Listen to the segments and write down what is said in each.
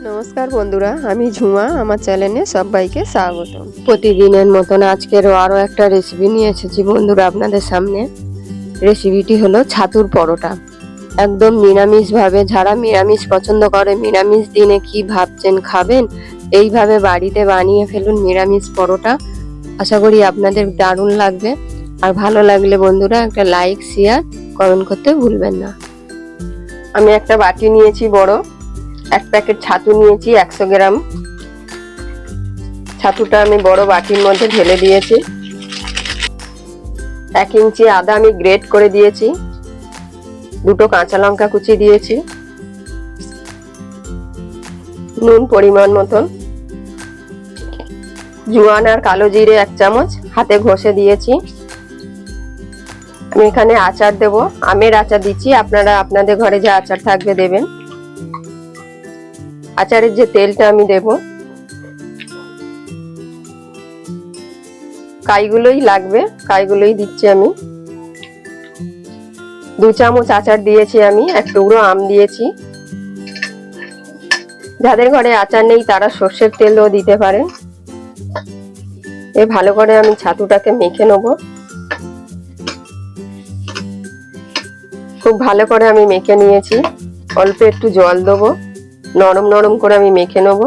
নমস্কার বন্ধুরা, আমি ঝুমা। আমার চ্যানেলে সবাইকে স্বাগত। প্রতিদিনের মতন আজকেরও আরও একটা রেসিপি নিয়ে এসেছি বন্ধুরা আপনাদের সামনে। রেসিপিটি হলো ছাতুর পরোটা। একদম নিরামিষভাবে, যারা নিরামিষ পছন্দ করে, নিরামিষ দিনে কি ভাবছেন খাবেন, এইভাবে বাড়িতে বানিয়ে ফেলুন নিরামিষ পরোটা। আশা করি আপনাদের দারুণ লাগবে। আর ভালো লাগলে বন্ধুরা একটা লাইক, শেয়ার, কমেন্ট করতে ভুলবেন না। আমি একটা বাটি নিয়েছি বড়, এক প্যাকেট ছাতু নিয়েছি 100 গ্রাম। ছাতুটা আমি বড় বাটির মধ্যে ঢেলে দিয়েছি। 1 ইঞ্চি আদা আমি গ্রেট করে দিয়েছি। 2টো কাঁচা লঙ্কা কুচি দিয়েছি। নুন পরিমাণ মতন। জোয়ান আর কালো জিরে 1 চামচ হাতে ঘষে দিয়েছি। আমি এখানে আচার দেব, আমের আচার দিচ্ছি, আপনারা আপনাদের ঘরে যে আচার থাকবে দেবেন। আচারের যে তেলটা আমি দেব, কাইগুলোই লাগবে, কাইগুলোই দিচ্ছি আমি। 2 চামচ আচার দিয়েছি আমি, 1 টুকরো আম দিয়েছি। যাদের ঘরে আচার নেই তারা সর্ষের তেলও দিতে পারেন। ভালো করে আমি ছাতুটাকে মেখে নেব। খুব ভালো করে আমি মেখে নিয়েছি। অল্প একটু জল দেবো, নরম নরম করে আমি মেখে নেব।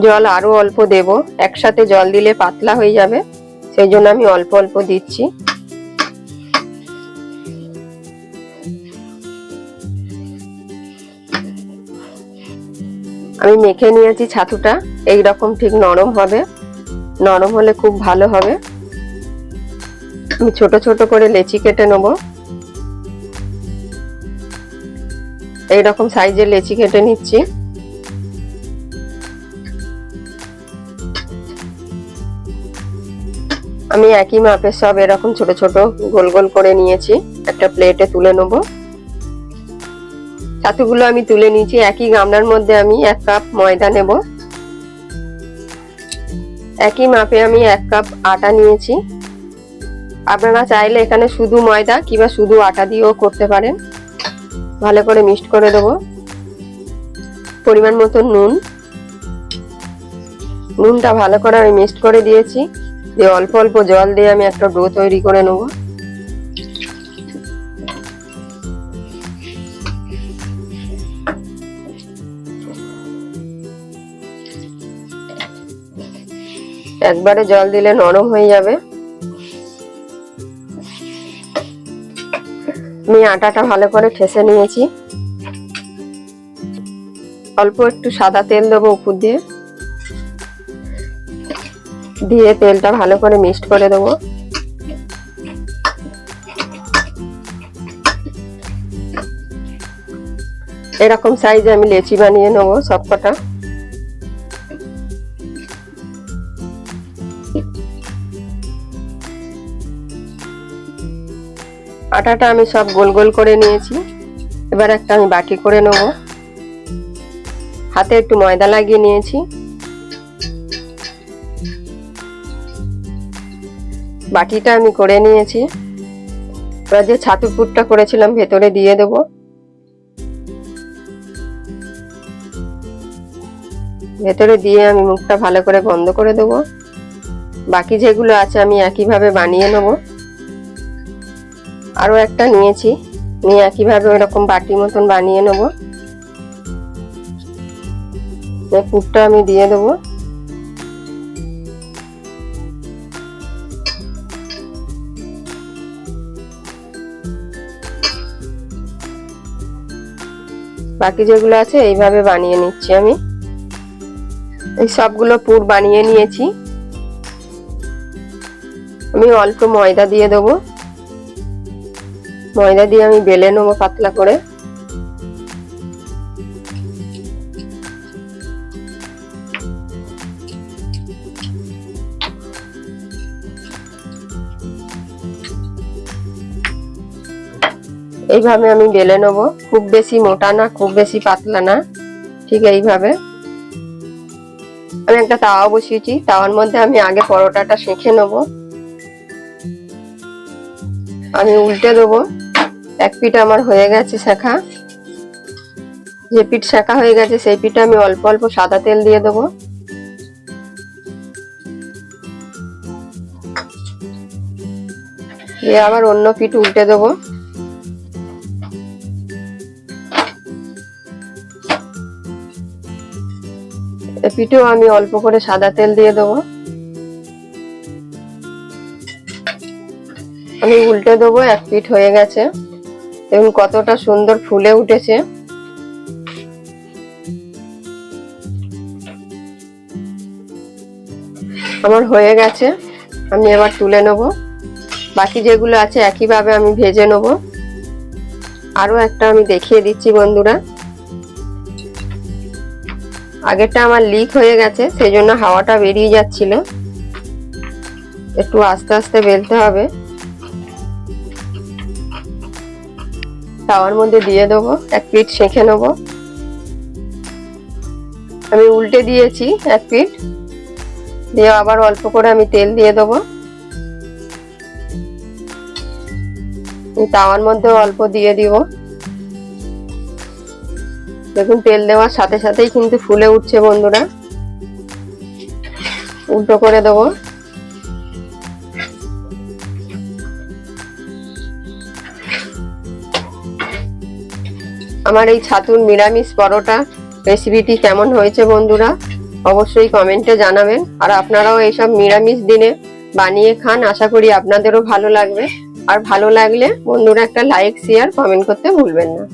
জল আরো অল্প দেব, একসাথে জল দিলে পাতলা হয়ে যাবে, সেই জন্য আমি অল্প অল্প দিচ্ছি। আমি মেখে নিয়েছি ছাতুটা, এই রকম ঠিক নরম হবে। নরম হলে খুব ভালো হবে। আমি ছোট ছোট করে লেচি কেটে নেব। এই রকম সাইজের লেচি কেটে নিচ্ছি। আমি একই মাপের সব এরকম ছোট ছোট গোল গোল করে নিয়েছি। একটা প্লেটে তুলে নেব। ছাতুগুলো আমি তুলে নিয়েছি। একই গামলার মধ্যে আমি 1 কাপ ময়দা নেব। একই মাপে আমি 1 কাপ আটা নিয়েছি। আপনারা চাইলে এখানে শুধু ময়দা কিংবা শুধু আটা দিয়েও করতে পারেন। ভালো করে মিক্সড করে দেব। পরিমাণ মতো নুন, নুনটা ভালো করে আমি মিক্সড করে দিয়েছি। দিয়ে অল্প অল্প জল দিয়ে আমি একটা ডো তৈরি করে নেব। একবারে জল দিলে নরম হয়ে যাবে। আমি আটাটা ভালো করে ঠেসে নিয়েছি। অল্প একটু সাদা তেল দেবো উপর দিয়ে, দিয়ে তেলটা ভালো করে মিক্সড করে দেবো। এরকম সাইজে আমি লেচি বানিয়ে নেবো সবকটা। আটাটা আমি সব গোল গোল করে নিয়েছি। এবার একটা আমি বাটি করে নেব। হাতে একটু ময়দা লাগিয়ে নিয়েছি। বাটিটা আমি করে নিয়েছি। এবার যে ছাতুর পুরটা করেছিলাম ভেতরে দিয়ে দেব। ভেতরে দিয়ে আমি মুখটা ভালো করে বন্ধ করে দেব। বাকি যেগুলো আছে আমি একইভাবে বানিয়ে নেব। আরো একটা নিয়েছি, নিয়ে একইভাবে ওরকম বাটি মতন বানিয়ে নেব। পুরটা আমি দিয়ে দেব। বাকি যেগুলো আছে এইভাবে বানিয়ে নিচ্ছি আমি। এই সবগুলো পুর বানিয়ে নিয়েছি। আমি অল্প ময়দা দিয়ে দেবো। ময়দা দিয়ে আমি বেলে নেবো পাতলা করে। এইভাবে আমি বেলে নেবো, খুব বেশি মোটা না খুব বেশি পাতলা না, ঠিক এইভাবে। আমি একটা তাওয়া বসিয়েছি, তাওয়ার মধ্যে আমি আগে পরোটাটা সেঁকে নেবো। আমি উল্টে দেবো। এক পিঠ আমার হয়ে গেছে শেখা। যে পিঠ শেখা হয়ে গেছে সেই পিঠে আমি অল্প অল্প সাদা তেল দিয়ে দেবো। দিয়ে আবার অন্য পিঠ উল্টে দেবো। এই পিঠেও আমি অল্প করে সাদা তেল দিয়ে দেবো। আমি উল্টে দেবো। এক পিঠ হয়ে গেছে এবং কতটা সুন্দর ফুলে উঠেছে। আমার হয়ে গেছে, আমি এবার তুলে নেব। বাকি যেগুলো আছে একইভাবে আমি ভেজে নেব। আরো একটা আমি দেখিয়ে দিচ্ছি বন্ধুরা। আগেরটা আমার লিক হয়ে গেছে, সেই জন্য হাওয়াটা বেরিয়ে যাচ্ছিল। একটু আস্তে আস্তে বেলতে হবে। তাওয়ার মধ্যে দিয়ে দেবো। এক পিঠ সেঁকে নেব। আমি উল্টে দিয়েছি এক পিঠ, দিয়ে আবার অল্প করে আমি তেল দিয়ে দেবো। তাওয়ার মধ্যে অল্প দিয়ে দিব। দেখুন তেল দেওয়ার সাথে সাথেই কিন্তু ফুলে উঠছে বন্ধুরা। উল্টো করে দেবো। আমার এই ছাতুর নিরামিষ পরোটা রেসিপিটি কেমন হয়েছে বন্ধুরা অবশ্যই কমেন্টে জানাবেন। আর আপনারাও এইসব নিরামিষ দিনে বানিয়ে খান, আশা করি আপনাদেরও ভালো লাগবে। আর ভালো লাগলে বন্ধুরা একটা লাইক শেয়ার কমেন্ট করতে ভুলবেন না।